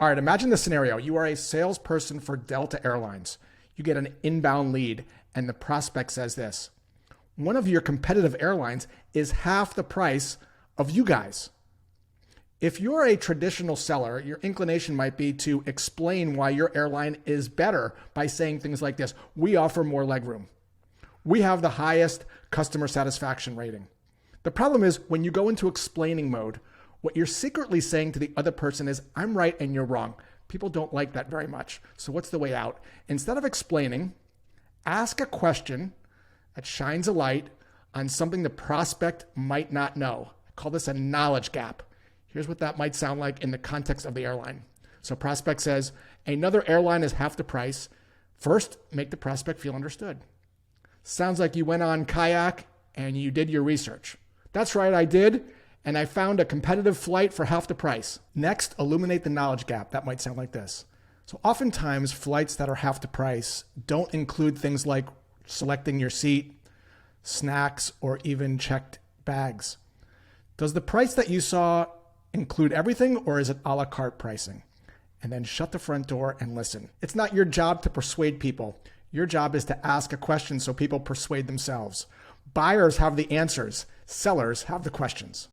All right, imagine the scenario. You are a salesperson for Delta Airlines. You get an inbound lead, and the prospect says this: one of your competitive airlines is half the price of you guys. If you're a traditional seller, your inclination might be to explain why your airline is better by saying things like this: we offer more legroom. We have the highest customer satisfaction rating. The problem is when you go into explaining mode, what you're secretly saying to the other person is, I'm right and you're wrong. People don't like that very much. So what's the way out? Instead of explaining, ask a question that shines a light on something the prospect might not know. I call this a knowledge gap. Here's what that might sound like in the context of the airline. So prospect says, another airline is half the price. First, make the prospect feel understood. Sounds like you went on Kayak and you did your research. That's right, I did. And I found a competitive flight for half the price. Next, illuminate the knowledge gap. That might sound like this. So oftentimes, flights that are half the price don't include things like selecting your seat, snacks, or even checked bags. Does the price that you saw include everything, or is it a la carte pricing? And then shut the front door and listen. It's not your job to persuade people. Your job is to ask a question so people persuade themselves. Buyers have the answers. Sellers have the questions.